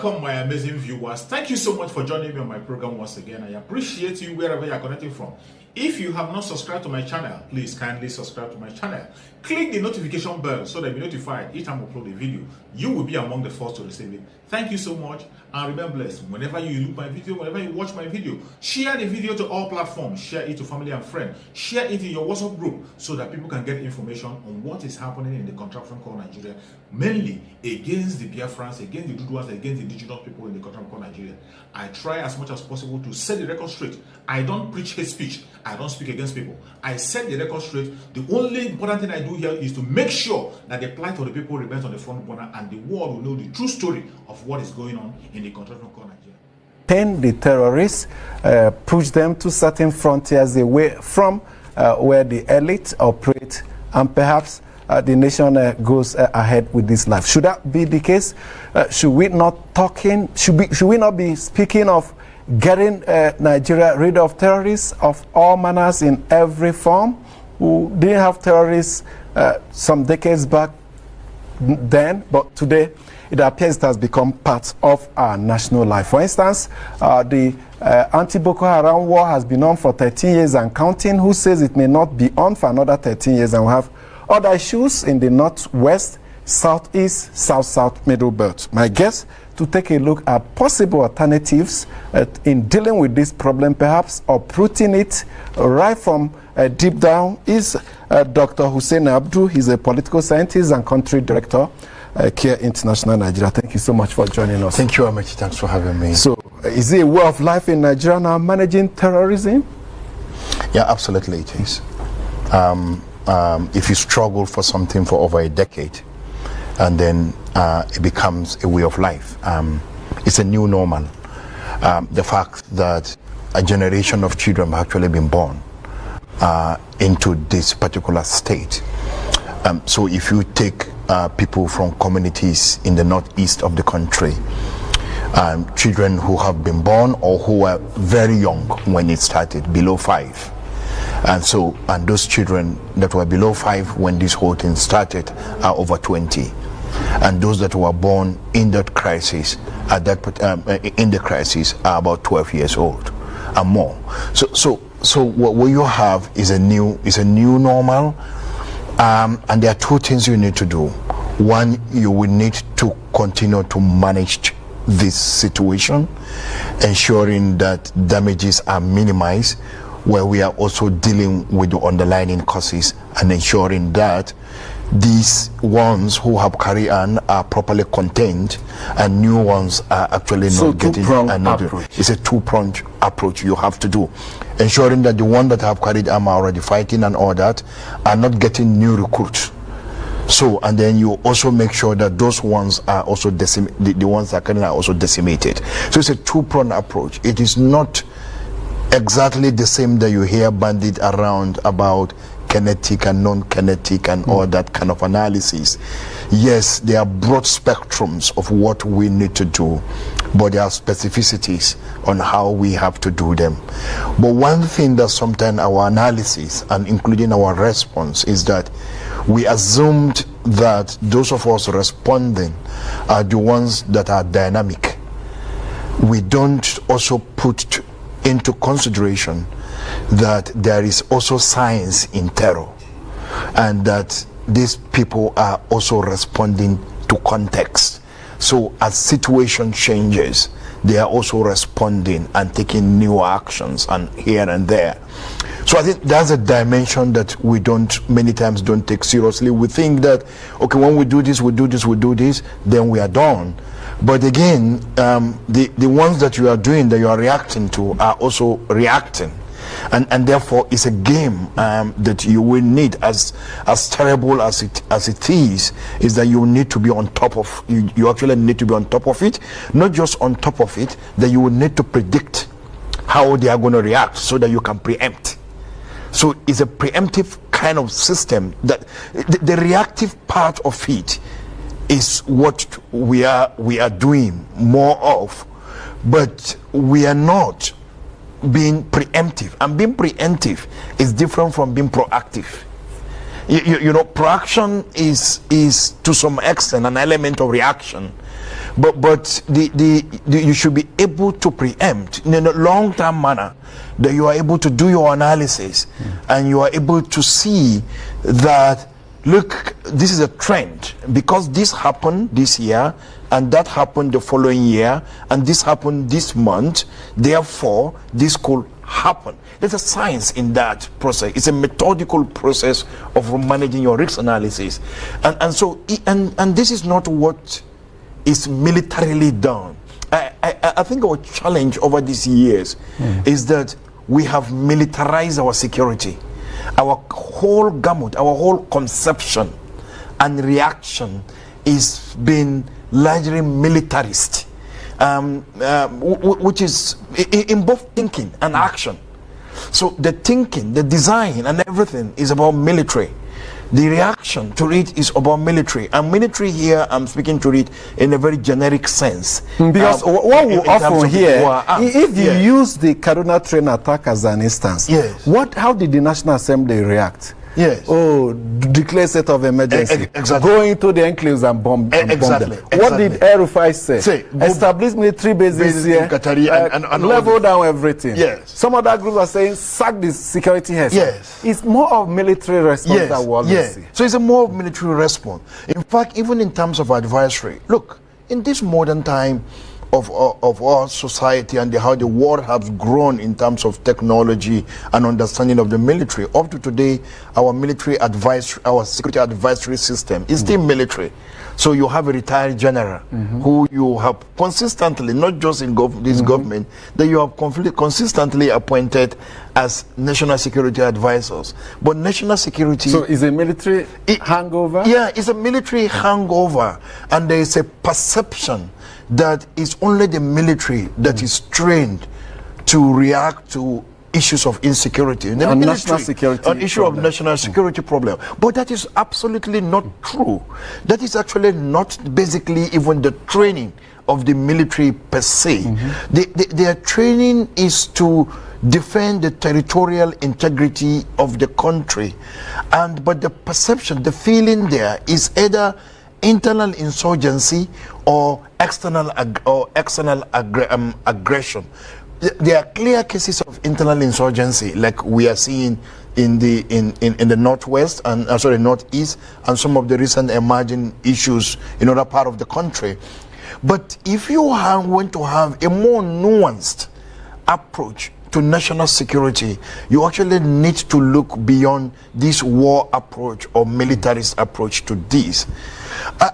Welcome, my amazing viewers. Thank you so much for joining me on my program once again. I appreciate you wherever you are connecting from. If you have not subscribed to my channel, please kindly subscribe to my channel. Click the notification bell so that you'll be notified each time I upload a video. You will be among the first to receive it. Thank you so much and remember blessed. Whenever you look my video, whenever you watch my video, share the video to all platforms. Share it to family and friends. Share it in your WhatsApp group so that people can get information on what is happening in the contraption called Nigeria, mainly against the Biafrans, against the Duduas, against the indigenous people in the contraption called Nigeria. I try as much as possible to set the record straight. I don't preach hate speech. I don't speak against people. I set the record straight. The only important thing I do here is to make sure that the plight of the people remains on the front burner and the world will know the true story of what is going on in the contraption called Nigeria. Tend the terrorists, push them to certain frontiers away from where the elite operate, and perhaps the nation goes ahead with this life. Should that be the case? Should we not be speaking of getting Nigeria rid of terrorists of all manners in every form? We didn't have terrorists some decades back then, but today it appears it has become part of our national life. For instance, the anti-Boko Haram war has been on for 13 years and counting. Who says it may not be on for another 13 years? And we have other issues in the northwest, southeast, south-south, middle belt. My guess to take a look at possible alternatives in dealing with this problem, perhaps uprooting it right from deep down, is Dr. Hussein Abdul. He's a political scientist and country director, Care International Nigeria. Thank you so much for joining us. Thank you, Ahmed. Thanks for having me. So, is it a way of life in Nigeria now, managing terrorism? Yeah, absolutely it is. If you struggle for something for over a decade, and then it becomes a way of life, it's a new normal. The fact that a generation of children have actually been born into this particular state. So if you take people from communities in the northeast of the country, children who have been born or who were very young when it started, below 5. And those children that were below 5 when this whole thing started are over 20. And those that were born in that crisis, in the crisis, are about 12 years old and more. So what you have is a new normal, and there are two things you need to do. One, you will need to continue to manage this situation, ensuring that damages are minimized, where we are also dealing with the underlying causes and ensuring that these ones who have carried on are properly contained and new ones are actually not getting another. It's a two-pronged approach you have to do, ensuring that the ones that have carried on are already fighting and all that are not getting new recruits. So, and then you also make sure that those ones are also the ones that are also decimated. So it's a two-pronged approach. It is not exactly the same that you hear bandied around about kinetic and non-kinetic and all that kind of analysis. Yes, there are broad spectrums of what we need to do, but there are specificities on how we have to do them. But one thing that sometimes our analysis and including our response is that we assumed that those of us responding are the ones that are dynamic. We don't also put into consideration that there is also science in terror, and that these people are also responding to context. So as situation changes, they are also responding and taking new actions and here and there. So I think that's a dimension that we many times don't take seriously. We think that, okay, when we do this, then we are done. But again, the ones that you are doing, that you are reacting to, are also reacting. And therefore it's a game that you will need, as terrible as it is that you need to be on top of, you actually need to be on top of it. Not just on top of it, that you will need to predict how they are going to react so that you can preempt. So it's a preemptive kind of system. That the reactive part of it is what we are doing more of, but we are not being preemptive. And being preemptive is different from being proactive. You know, proaction is to some extent an element of reaction, But you should be able to preempt in a long-term manner, that you are able to do your analysis and you are able to see that, look, this is a trend because this happened this year and that happened the following year and this happened this month, therefore this could happen. There's a science in that process. It's a methodical process of managing your risk analysis, and so this is not what is militarily done. I think our challenge over these years is that we have militarized our security. Our whole gamut, our whole conception and reaction is being largely militarist, which is in both thinking and action. So the thinking, the design and everything is about military. The reaction to it is about military. And military here, I'm speaking to it in a very generic sense. Because what we often hear, if you use the Kaduna train attack as an instance, how did the National Assembly react? Oh, declare state of emergency. Exactly. Go into the enclaves and bomb them. What did El-Rufai say? Establish military bases here, in Qatari and level down everything. Some other groups are saying sack the security heads. It's more of military response than what we see. So it's a more military response. In fact, even in terms of advisory, look, in this modern time of our society and how the world has grown in terms of technology and understanding of the military, up to today, our military advisory, our security advisory system is still military. So you have a retired general who you have consistently, not just in this government, that you have consistently appointed as national security advisors. But national security... So is a military hangover? Yeah, it's a military hangover. And there is a perception that it's only the military that is trained to react to issues of insecurity and national security, an issue of national security problem. But that is absolutely not true. That is actually not basically even the training of the military per se. Their training is to defend the territorial integrity of the country, but the perception, the feeling there is either internal insurgency or external aggression. There are clear cases of internal insurgency, like we are seeing in the northwest and northeast, and some of the recent emerging issues in other part of the country. But if you want to have a more nuanced approach to national security, you actually need to look beyond this war approach or militarist approach to this.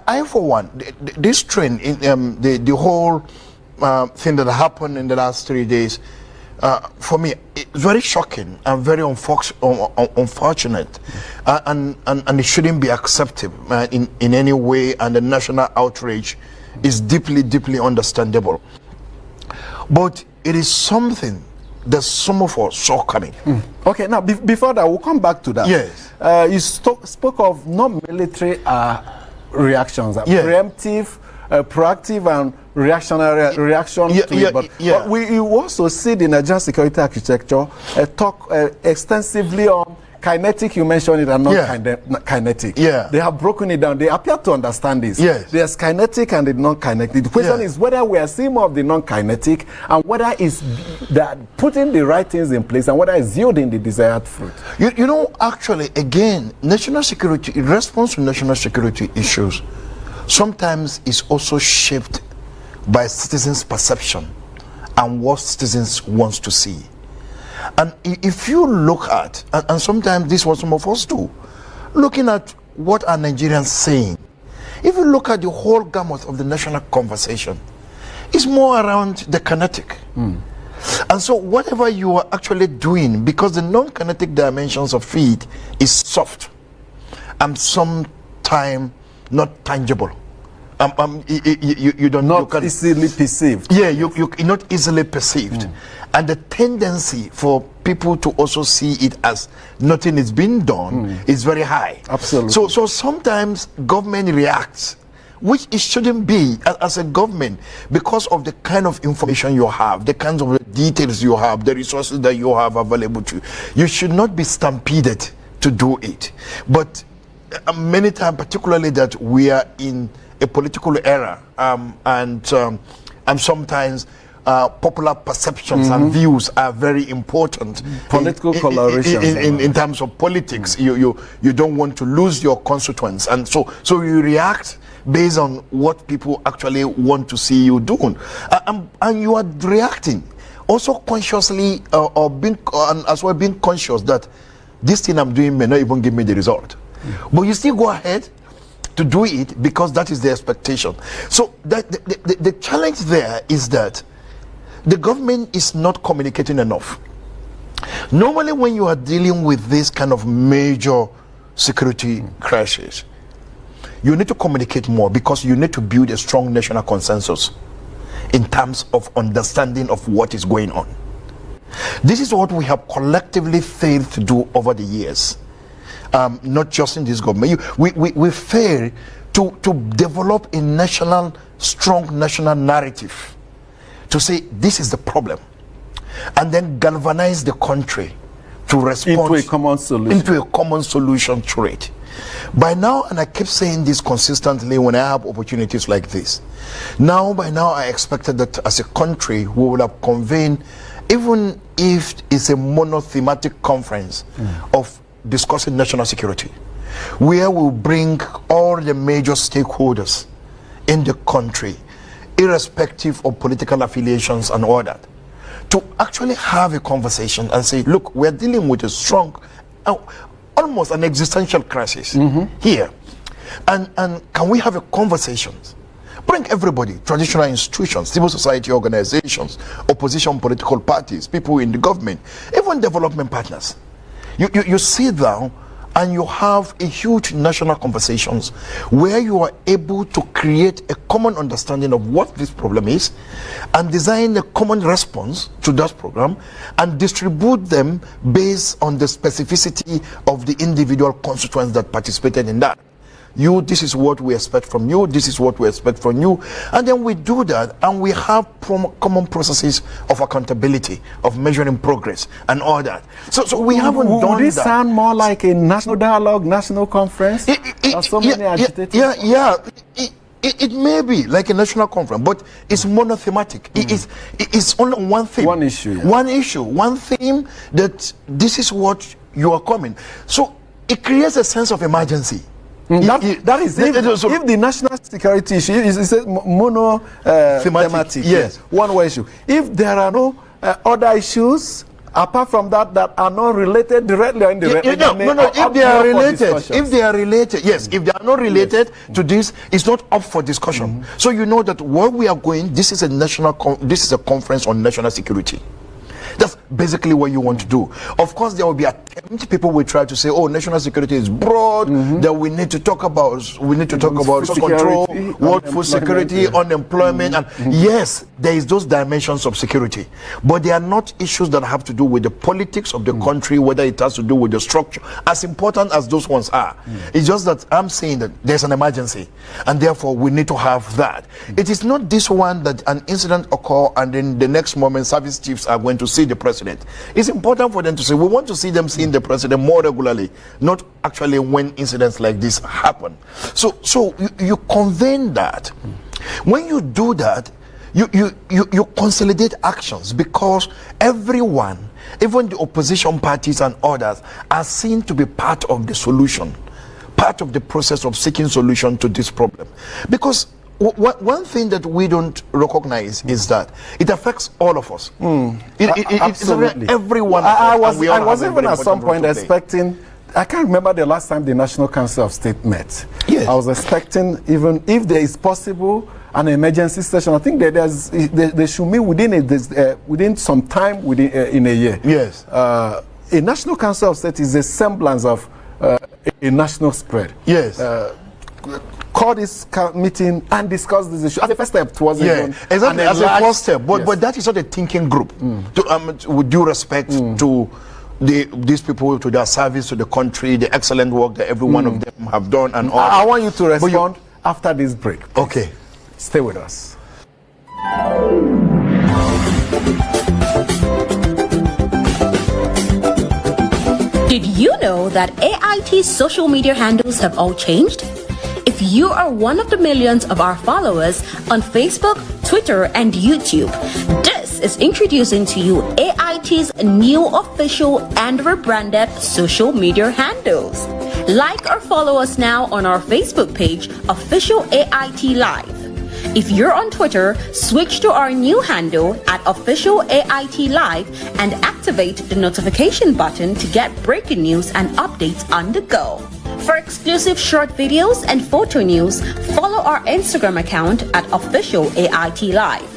I for one, this trend in the whole thing that happened in the last 3 days, for me, it's very shocking and very unfortunate, and it shouldn't be accepted in any way, and the national outrage is deeply understandable. But it is something that some of us saw coming. Okay, now before that, we'll come back to that. Yes. You spoke of non-military reactions, preemptive, proactive, and reactionary reaction to it. But we also see the Nigerian security architecture talk extensively on kinetic, you mentioned it, and non-kinetic. They have broken it down. They appear to understand this. There's kinetic and the non-kinetic. The question is whether we are seeing more of the non-kinetic, and whether it's that putting the right things in place, and whether it's yielding the desired fruit. You know, actually, again, national security, in response to national security issues, sometimes is also shaped by citizens' perception and what citizens want to see. And if you look at, and sometimes this is what some of us do, looking at what are Nigerians saying, if you look at the whole gamut of the national conversation, it's more around the kinetic. And so whatever you are actually doing, because the non-kinetic dimensions of it is soft and sometimes not tangible. You don't not easily perceived. You're not easily perceived. And the tendency for people to also see it as nothing is being done is very high. Absolutely. So sometimes government reacts, which it shouldn't be as a government, because of the kind of information you have, the kinds of details you have, the resources that you have available to you. You should not be stampeded to do it. But many times, particularly that we are in a political error, and sometimes popular perceptions and views are very important. Political coloration in terms of politics. You don't want to lose your constituents, and so you react based on what people actually want to see you doing, and you are reacting also consciously, and as well being conscious that this thing I'm doing may not even give me the result, but you still go ahead to do it because that is the expectation. So that the challenge there is that the government is not communicating enough. Normally, when you are dealing with this kind of major security crisis, you need to communicate more because you need to build a strong national consensus in terms of understanding of what is going on. This is what we have collectively failed to do over the years, not just in this government. We fail to develop a strong national narrative to say this is the problem, and then galvanize the country to respond into a common solution to it. By now, and I keep saying this consistently when I have opportunities like this, by now I expected that as a country we would have convened, even if it's a monothematic conference of discussing national security, where we'll bring all the major stakeholders in the country, irrespective of political affiliations and all that, to actually have a conversation and say, look, we're dealing with a strong, almost an existential crisis here, and can we have a conversation? Bring everybody, traditional institutions, civil society organizations, opposition political parties, people in the government, even development partners. You sit down and you have a huge national conversations where you are able to create a common understanding of what this problem is and design a common response to that program and distribute them based on the specificity of the individual constituents that participated in that. This is what we expect from you, this is what we expect from you, and then we do that, and we have common processes of accountability, of measuring progress and all that. So we haven't done that. Would it sound more like a national dialogue, national conference? It may be like a national conference, but it's monothematic. It's only one theme. One issue. One theme, that this is what you are coming. So it creates a sense of emergency. That is if the national security issue is a mono-thematic, yes, one-way issue. If there are no other issues apart from that are not related directly or indirectly, if they are related, yes, if they are not related to this, it's not up for discussion. So you know that where we are going, this is a conference on national security. That's basically what you want to do. Of course, there will be attempts. People will try to say, "Oh, national security is broad. That we need to talk about social control, world food security, unemployment, and yes, there is those dimensions of security, but they are not issues that have to do with the politics of the country, whether it has to do with the structure. As important as those ones are, it's just that I'm saying that there's an emergency, and therefore we need to have that. It is not this one that an incident occur and then the next moment service chiefs are going to see the president. It's important for them to say, we want to see them seeing the president more regularly, not actually when incidents like this happen. So you convene that. When you do that, you consolidate actions, because everyone, even the opposition parties and others, are seen to be part of the solution, part of the process of seeking solution to this problem. Because one thing that we don't recognize is that it affects all of us. Absolutely. Everyone. I was even at some point expecting, I can't remember the last time the National Council of State met. Yes. I was expecting, even if there is possible, an emergency session. I think that they should meet within some time in a year. Yes. A National Council of State is a semblance of a national spread. Yes. Call this meeting and discuss this issue as a first step towards exactly, as a first step. But that is not a thinking group. With due respect to these people, to their service to the country, the excellent work that every one of them have done, and all. I want you to respond after this break. Please. Okay. Stay with us. Did you know that AIT's social media handles have all changed? If you are one of the millions of our followers on Facebook, Twitter, and YouTube, this is introducing to you AIT's new official and rebranded social media handles. Like or follow us now on our Facebook page, Official AIT Live. If you're on Twitter, switch to our new handle at Official AIT Live and activate the notification button to get breaking news and updates on the go. For exclusive short videos and photo news, follow our Instagram account at Official AIT Live.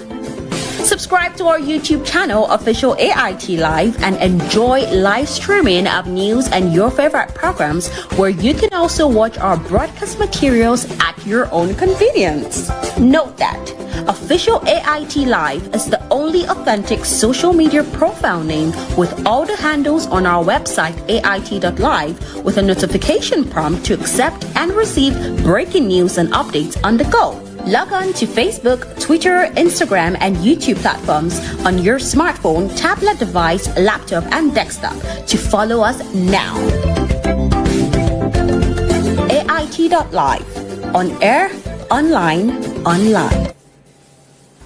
Subscribe to our YouTube channel, Official AIT Live, and enjoy live streaming of news and your favorite programs, where you can also watch our broadcast materials at your own convenience. Note that Official AIT Live is the only authentic social media profile name with all the handles on our website ait.live, with a notification prompt to accept and receive breaking news and updates on the go. Log on to Facebook, Twitter, Instagram, and YouTube platforms on your smartphone, tablet device, laptop, and desktop to follow us now. AIT.live. On air, online, online.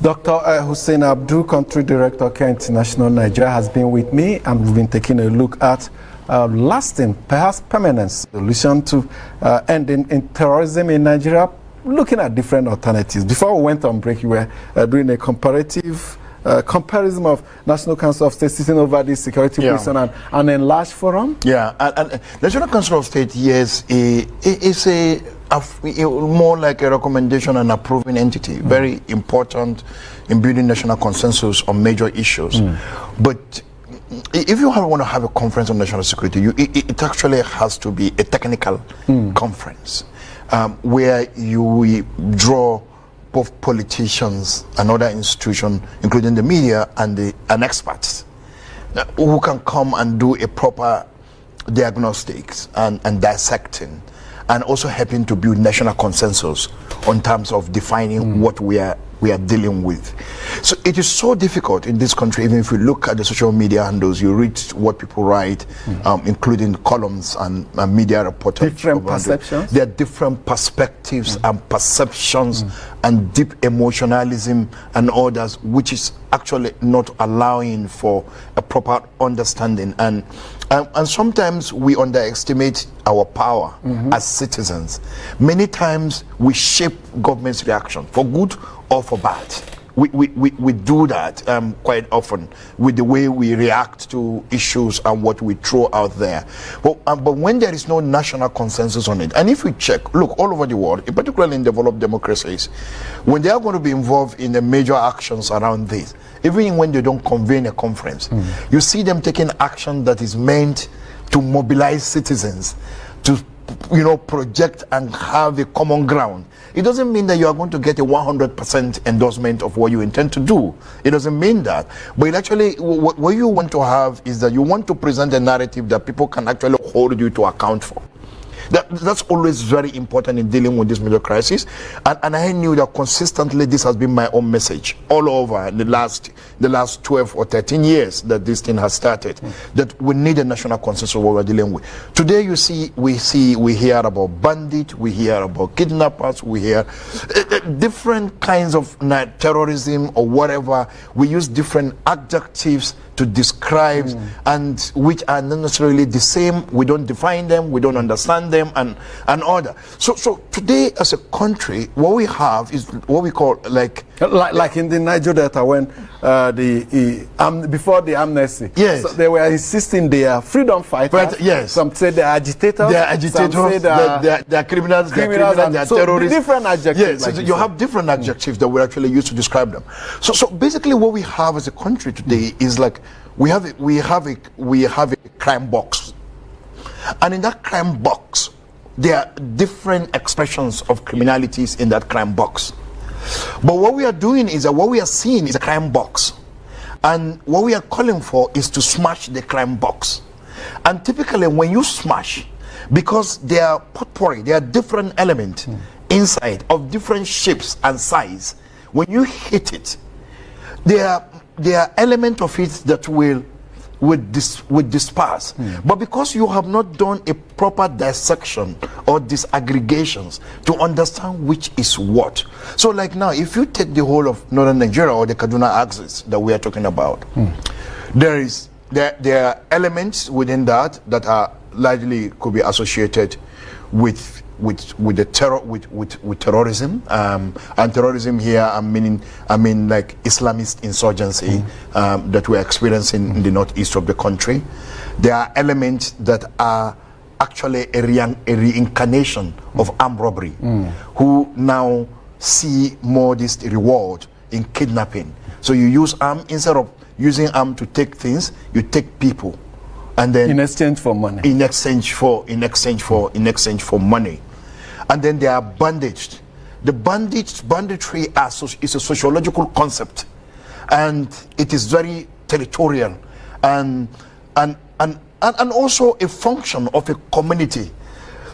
Dr. Hussein Abdul, Country Director, Care International Nigeria, has been with me, and we've been taking a look at lasting, perhaps permanent solution to ending in terrorism in Nigeria, looking at different alternatives. Before we went on break, we were doing a comparative comparison of National Council of State sitting over the security prison and an enlarged forum. Yeah, and National Council of State, yes, it's a more like a recommendation and approving entity, very important in building national consensus on major issues. But if you want to have a conference on national security, it actually has to be a technical conference. Where you draw both politicians and other institutions, including the media and experts, who can come and do a proper diagnostics and dissecting, and also helping to build national consensus on terms of defining what we are dealing with. So it is so difficult in this country. Even if you look at the social media handles, you read what people write, including columns and media reportage. Different perceptions. There are different perspectives and perceptions and deep emotionalism and others, which is actually not allowing for a proper understanding. And sometimes we underestimate our power as citizens. Many times we shape government's reaction for good or for bad. We do that quite often with the way we react to issues and what we throw out there. But when there is no national consensus on it, and if we check, look, all over the world, particularly in developed democracies, when they are going to be involved in the major actions around this, even when they don't convene a conference, you see them taking action that is meant to mobilize citizens, to project and have a common ground. It doesn't mean that you are going to get a 100% endorsement of what you intend to do. It doesn't mean that. But it actually, what you want to have is that you want to present a narrative that people can actually hold you to account for. That's always very important in dealing with this major crisis, and I knew that consistently this has been my own message all over the last 12 or 13 years that this thing has started, that we need a national consensus of what we're dealing with. Today we hear about bandits, we hear about kidnappers, we hear different kinds of terrorism or whatever. We use different adjectives to describe, and which are not necessarily the same. We don't define them, we don't understand them, and order. So today, as a country, what we have is what we call like in the Niger Delta, when before the amnesty, so they were insisting they are freedom fighters. Some say they are agitators. They are agitators. Some say they are criminals. They are terrorists. Different adjectives. So you have different adjectives that we actually use to describe them. So basically, what we have as a country today is like we have a crime box, and in that crime box, there are different expressions of criminalities in that crime box. But what we are doing is that what we are seeing is a crime box, and what we are calling for is to smash the crime box. And typically, when you smash, because they are potpourri, there are different elements inside of different shapes and size. When you hit it, there are elements of it that will would disperse. But because you have not done a proper dissection or disaggregations to understand which is what. So like now, if you take the whole of northern Nigeria or the Kaduna axis that we are talking about, there are elements within that are largely could be associated with the terrorism, and terrorism here I mean like Islamist insurgency that we're experiencing in the northeast of the country. There are elements that are actually a reincarnation of armed robbery, who now see more this reward in kidnapping. So you use arm instead of using arm to take things, you take people, and then in exchange for money. In exchange for money. And then they are bandaged. The banditry is a sociological concept, and it is very territorial, and also a function of a community.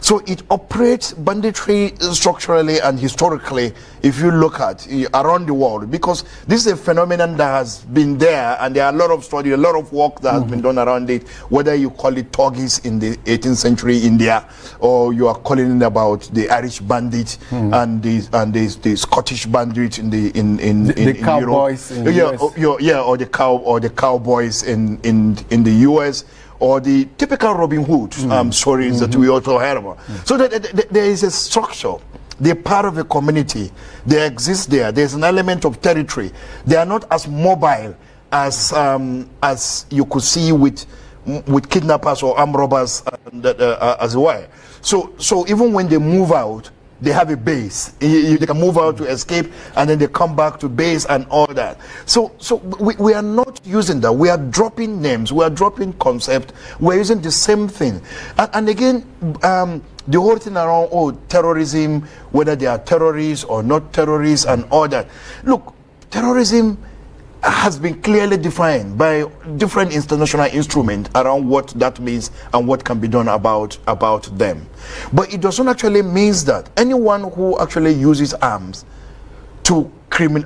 So it operates banditry structurally and historically, if you look at around the world, because this is a phenomenon that has been there, and there are a lot of study, a lot of work that has been done around it, whether you call it Togis in the 18th century India, or you are calling it about the Irish bandit and the Scottish bandit in the cowboys Europe. in the US. or the cowboys in the US. Or the typical Robin Hood stories that we also heard about. So that there is a structure. They're part of a community. They exist there. There's an element of territory. They are not as mobile as you could see with kidnappers or armed robbers as well. So even when they move out, they have a base. They can move out to escape, and then they come back to base and all that. So we are not using that. We are dropping names. We are dropping concept. We're using the same thing. And again, the whole thing around terrorism, whether they are terrorists or not terrorists and all that. Look, terrorism has been clearly defined by different international instruments around what that means and what can be done about them. But it doesn't actually mean that anyone who actually uses arms to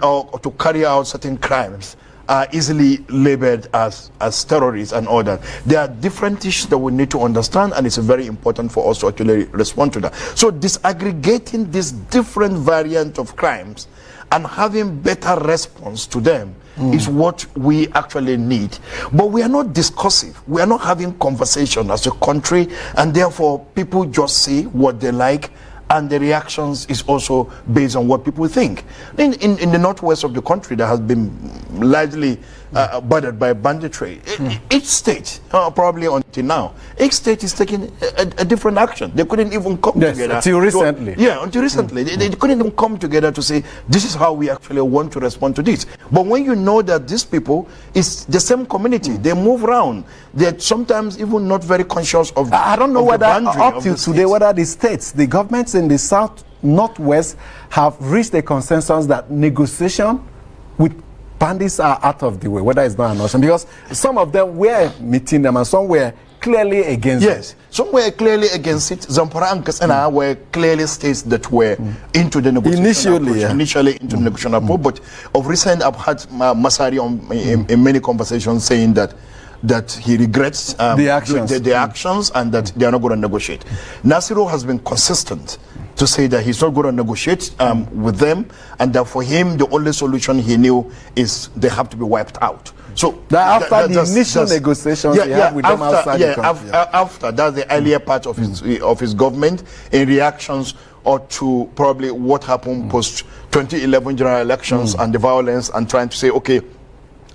or to carry out certain crimes are easily labeled as terrorists and all that. There are different issues that we need to understand, and it's very important for us to actually respond to that. So disaggregating these different variants of crimes and having better response to them is what we actually need. But we are not discussive. We are not having conversation as a country, and therefore people just say what they like, and the reactions is also based on what people think. In the northwest of the country, that has been largely bothered by banditry. Each state, probably until now, each state is taking a different action. They couldn't even come together. Until recently. Until recently. They couldn't even come together to say, this is how we actually want to respond to this. But when you know that these people is the same community, they move around, they're sometimes even not very conscious of I don't know whether up till today, whether the states, the governments in the south, northwest have reached a consensus that negotiation with bandits are out of the way, whether it's not an option, because some of them were meeting them and some were clearly against it. Yes, some were clearly against it. Zamfara and Katsina were clearly states that were into the negotiation initially into the negotiation approach. But of recent, I've had Masari in many conversations saying that he regrets the actions and that they are not going to negotiate. Nasiru has been consistent to say that he's not going to negotiate with them, and that for him the only solution he knew is they have to be wiped out. So after the initial negotiations he had with them outside the country. After that's the earlier part of his government in reactions or to probably what happened post 2011 general elections and the violence, and trying to say, okay,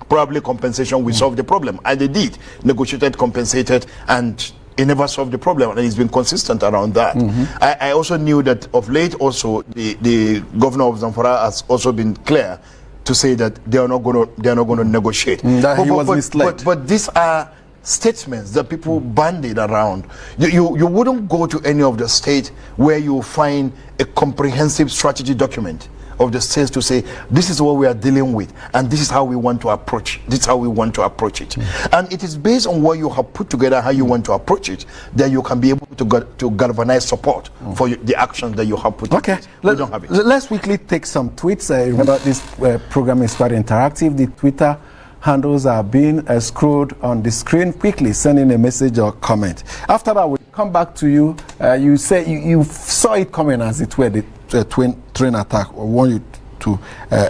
probably compensation will solve the problem, and they did, negotiated, compensated, and it never solved the problem, and he's been consistent around that. I also knew that of late also the governor of Zamfara has also been clear to say that they are not going to negotiate. He was misled. But these are statements that people bandied around. You wouldn't go to any of the states where you find a comprehensive strategy document of the states to say, this is what we are dealing with, and this is how we want to approach. This is how we want to approach it. And it is based on what you have put together, how you want to approach it, that you can be able to galvanize support for the actions that you have put together. We don't have it. Let's quickly take some tweets. Remember, this program is quite interactive. The Twitter handles are being scrolled on the screen. Quickly sending a message or comment. After that, we'll come back to you. You say you saw it coming, as it were, the train attack. I want you to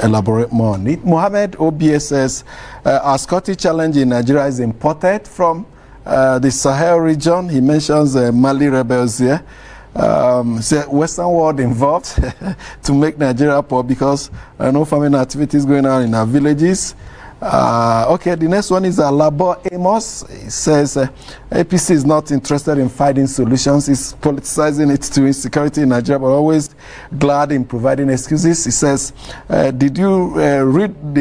elaborate more on it. Mohammed OBS says, our Scottish challenge in Nigeria is imported from the Sahel region. He mentions Mali rebels here. Western world involved to make Nigeria poor because no farming activities going on in our villages. Okay, the next one is Labor Amos. He says APC is not interested in finding solutions. He's politicizing it to insecurity in Nigeria, but always glad in providing excuses. He says, did you read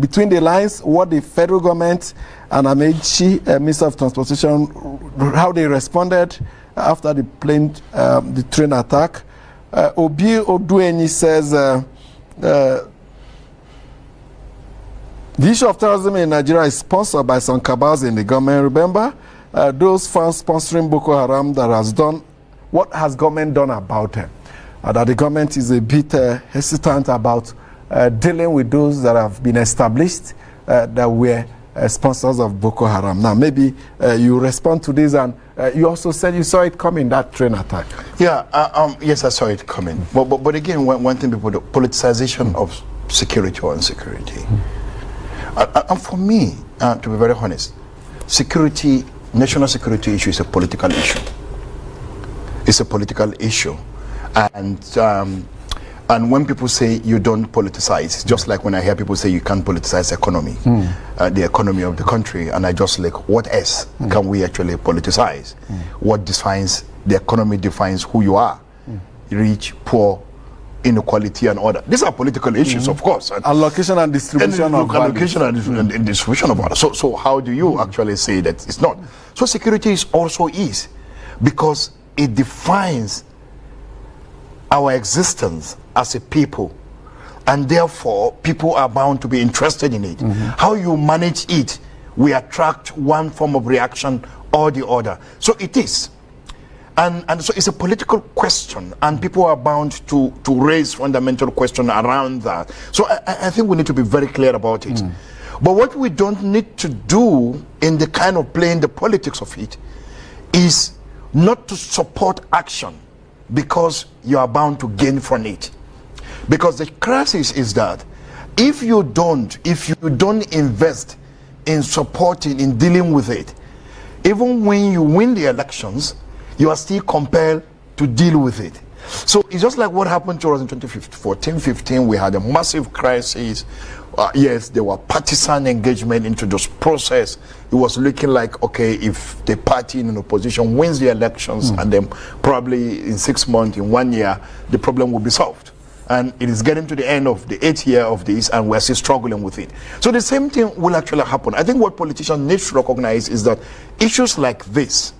between the lines what the federal government and Amechi, Minister of Transportation, how they responded after the train attack? Obi Odueni says, the issue of terrorism in Nigeria is sponsored by some cabals in the government. Remember, those fans sponsoring Boko Haram that has done, what has government done about it? That the government is a bit hesitant about dealing with those that have been established that were sponsors of Boko Haram. Now, maybe you respond to this, and you also said you saw it coming, that train attack. Yeah, yes, I saw it coming. But again, one thing before, the politicization of security or insecurity. And for me, to be very honest, security, national security issue is a political issue. It's a political issue. And when people say you don't politicize, just like when I hear people say you can't politicize economy, the economy of the country, and I just like, what else can we actually politicize? What defines, the economy defines who you are, rich, poor, inequality and order. These are political issues, of course. Allocation and distribution of allocation and distribution of order. So how do you actually say that it's not? So security also is, because it defines our existence as a people, and therefore people are bound to be interested in it. How you manage it, we attract one form of reaction or the other. So it is. And so it's a political question, and people are bound to raise fundamental questions around that. So I think we need to be very clear about it. But what we don't need to do in the kind of playing the politics of it is not to support action because you are bound to gain from it. Because the crisis is that if you don't invest in supporting, in dealing with it, even when you win the elections, you are still compelled to deal with it. So it's just like what happened to us in 2014-15. We had a massive crisis. Yes, there were partisan engagement into this process. It was looking like, okay, if the party in opposition wins the elections, and then probably in 6 months, in 1 year, the problem will be solved. And it is getting to the end of the 8th year of this, and we're still struggling with it. So the same thing will actually happen. I think what politicians need to recognize is that issues like this,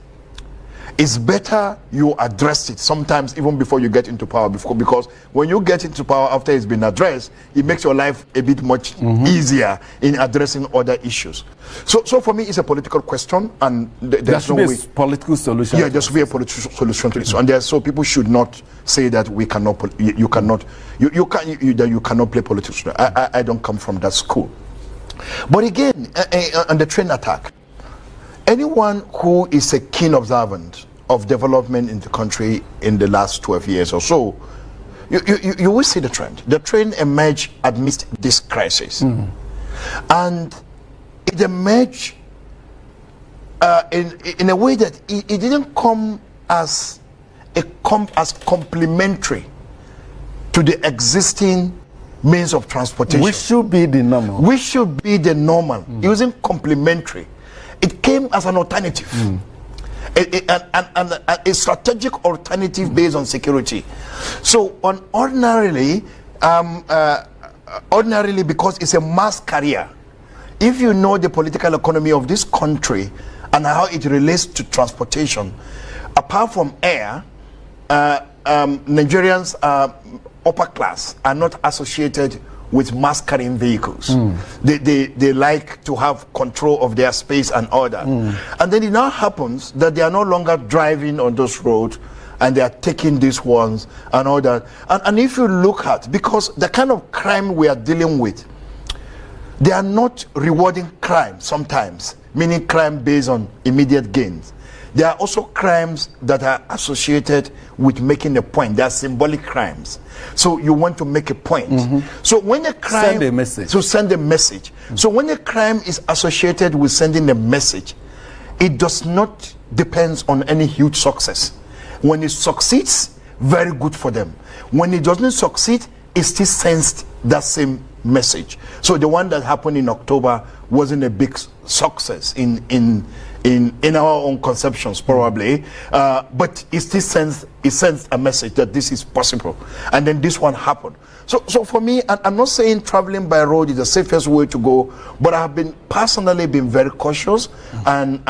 it's better you address it sometimes even before you get into power, because when you get into power after it's been addressed, it makes your life a bit much easier in addressing other issues. So for me, it's a political question, and there's no way. Political solution. Yeah, there should be a political solution to this, and so people should not say that we cannot. You cannot play politics. I don't come from that school. But again, on the train attack, anyone who is a keen observant of development in the country in the last 12 years or so, you will see the trend. The trend emerged amidst this crisis. And it emerged in a way that it didn't come as complementary to the existing means of transportation. Which should be the normal. Which should be the normal. It wasn't complementary. It came as an alternative, a strategic alternative based on security. So, ordinarily, because it's a mass carrier, if you know the political economy of this country and how it relates to transportation, apart from air, Nigerians upper class are not associated with mass carrying vehicles. They like to have control of their space and order. And then it now happens that they are no longer driving on those roads, and they are taking these ones and all that. And if you look at, because the kind of crime we are dealing with, they are not rewarding crime sometimes, meaning crime based on immediate gains. There are also crimes that are associated with making a point. They are symbolic crimes. So you want to make a point. So when a crime... Send a message. So send a message. So when a crime is associated with sending a message, it does not depend on any huge success. When it succeeds, very good for them. When it doesn't succeed, it still sends that same message. So the one that happened in October wasn't a big success in our own conceptions, probably, but it still sends a message that this is possible. And then this one happened. So for me, I'm not saying traveling by road is the safest way to go, but I've been personally been very cautious, and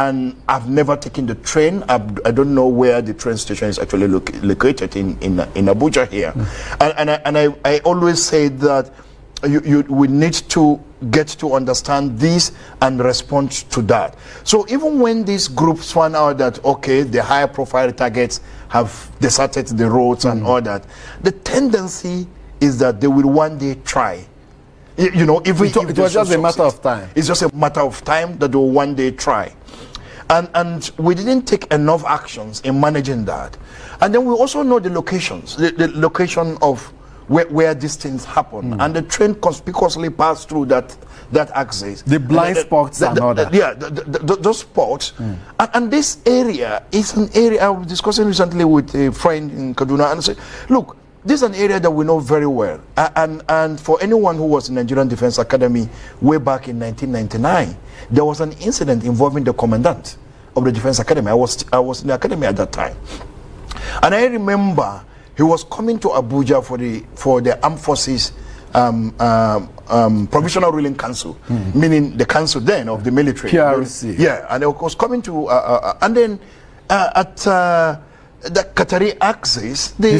I've never taken the train. I don't know where the train station is actually located in Abuja here, and I always say that we need to get to understand this and respond to that. So even when these groups find out that, okay, the higher profile targets have deserted the roads and all that, the tendency is that they will one day try. You know, if it was just a matter of time. It's just a matter of time that they will one day try. And we didn't take enough actions in managing that. And then we also know the locations, the location of where these things happen, and the train conspicuously passed through that axis. The blind spots and all that. Yeah, those spots. And this area is an area I was discussing recently with a friend in Kaduna, and I said, look, this is an area that we know very well. And for anyone who was in Nigerian Defense Academy way back in 1999, there was an incident involving the commandant of the Defense Academy. I was in the academy at that time. And I remember he was coming to Abuja for the Armed Forces Provisional Ruling Council, meaning the council then of the military. PRC. Yeah, and he was coming to, and then at the Qatari axis, they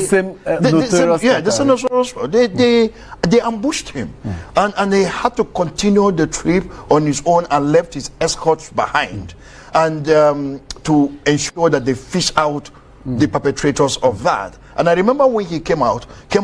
ambushed him, and they had to continue the trip on his own and left his escorts behind, and to ensure that they fish out the perpetrators of that. And I remember when he came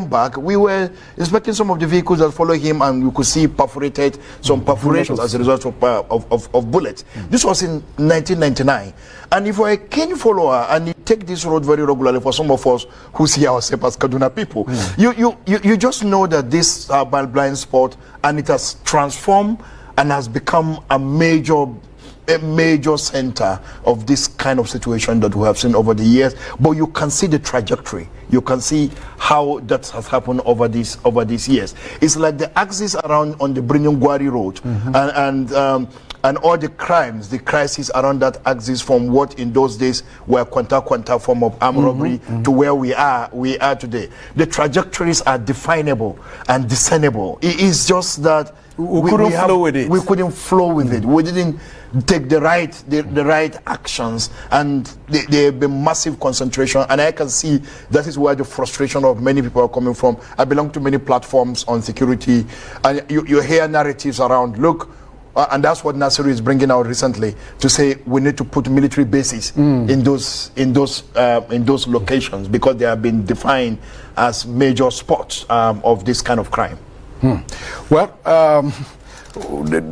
back, we were inspecting some of the vehicles that followed him, and we could see some perforations as a result of bullets. This was in 1999. And if you're a keen follower and you take this road very regularly, for some of us who see ourselves as Kaduna people, you just know that this is our blind spot, and it has transformed and has become a major center of this kind of situation that we have seen over the years. But you can see the trajectory. You can see how that has happened over these years. It's like the axis around on the Gwari Road, and all the crimes, the crises around that axis, from what in those days were quanta form of armed robbery to where we are today. The trajectories are definable and discernible. It is just that we couldn't flow with it. We didn't take the right actions, and there have been massive concentration, and I can see that is where the frustration of many people are coming from. I belong to many platforms on security, and you hear narratives around, look, and that's what Nasser is bringing out recently, to say we need to put military bases in those locations, because they have been defined as major spots of this kind of crime. Well,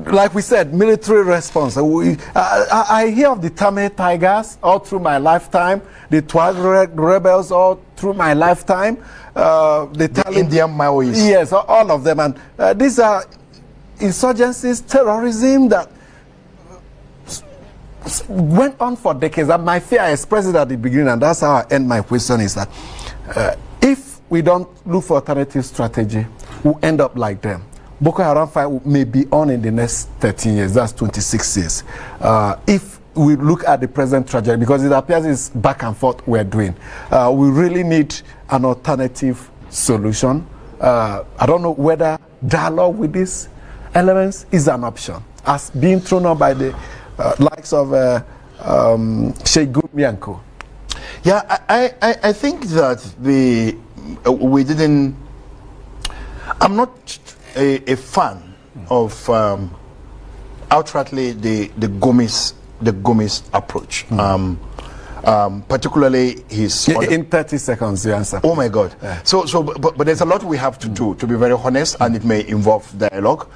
like we said, military response. I hear of the Tamil Tigers all through my lifetime, the Tuareg rebels all through my lifetime, the Indian Maoists. Yes, all of them. And these are insurgencies, terrorism that went on for decades. And my fear, I expressed it at the beginning, and that's how I end my question, is that if we don't look for alternative strategy, we'll end up like them. Boko Haram fight may be on in the next 13 years, that's 26 years. If we look at the present trajectory, because it appears it's back and forth we're doing, we really need an alternative solution. I don't know whether dialogue with these elements is an option, as being thrown up by the likes of Sheikh Mianko. Yeah, I think that we didn't. I'm not a fan of outrightly the Gomis approach. particularly his... In 30 seconds, you answer. Oh my God. Yeah. But there's a lot we have to do, to be very honest, and it may involve dialogue.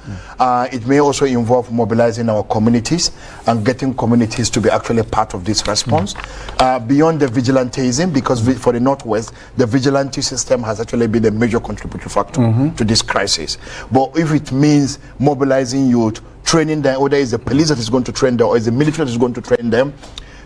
It may also involve mobilizing our communities and getting communities to be actually part of this response. Beyond the vigilantism, because for the Northwest, the vigilante system has actually been a major contributory factor to this crisis. But if it means mobilizing youth, training them, whether it's the police that is going to train them or it's the military that is going to train them,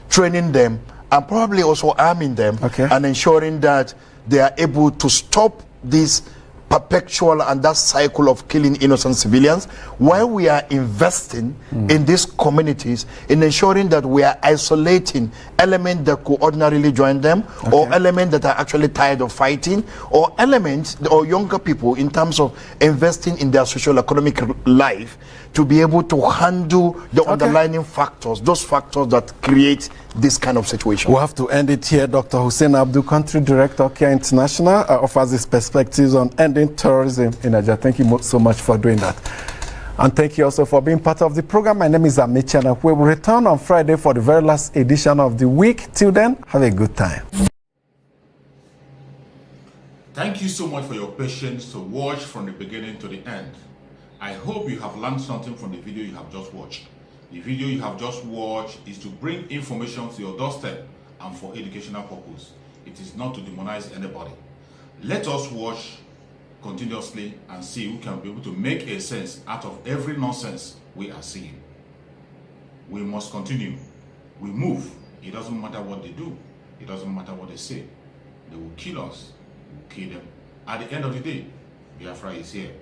training them, and probably also arming them, and ensuring that they are able to stop this perpetual and that cycle of killing innocent civilians, while we are investing in these communities, in ensuring that we are isolating elements that could ordinarily join them, or elements that are actually tired of fighting, or elements or younger people in terms of investing in their social economic life to be able to handle the underlying factors, those factors that create this kind of situation. We'll have to end it here. Dr. Hussein Abdul, Country Director, Care International, offers his perspectives on ending terrorism in Nigeria. Thank you so much for doing that. And thank you also for being part of the program. My name is Amichi, and we will return on Friday for the very last edition of the week. Till then, have a good time. Thank you so much for your patience to watch from the beginning to the end. I hope you have learned something from the video you have just watched. The video you have just watched is to bring information to your doorstep and for educational purpose. It is not to demonize anybody. Let us watch continuously and see who can be able to make a sense out of every nonsense we are seeing. We must continue. We move. It doesn't matter what they do. It doesn't matter what they say. They will kill us. We will kill them. At the end of the day, Biafra is here.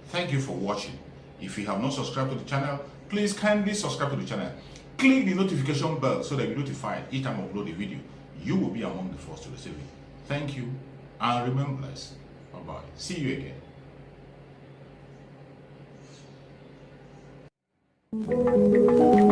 Thank you for watching. If you have not subscribed to the channel, please kindly subscribe to the channel. Click the notification bell so that you're notified each time I upload a video. You will be among the first to receive it. Thank you and remain blessed. Bye-bye. See you again.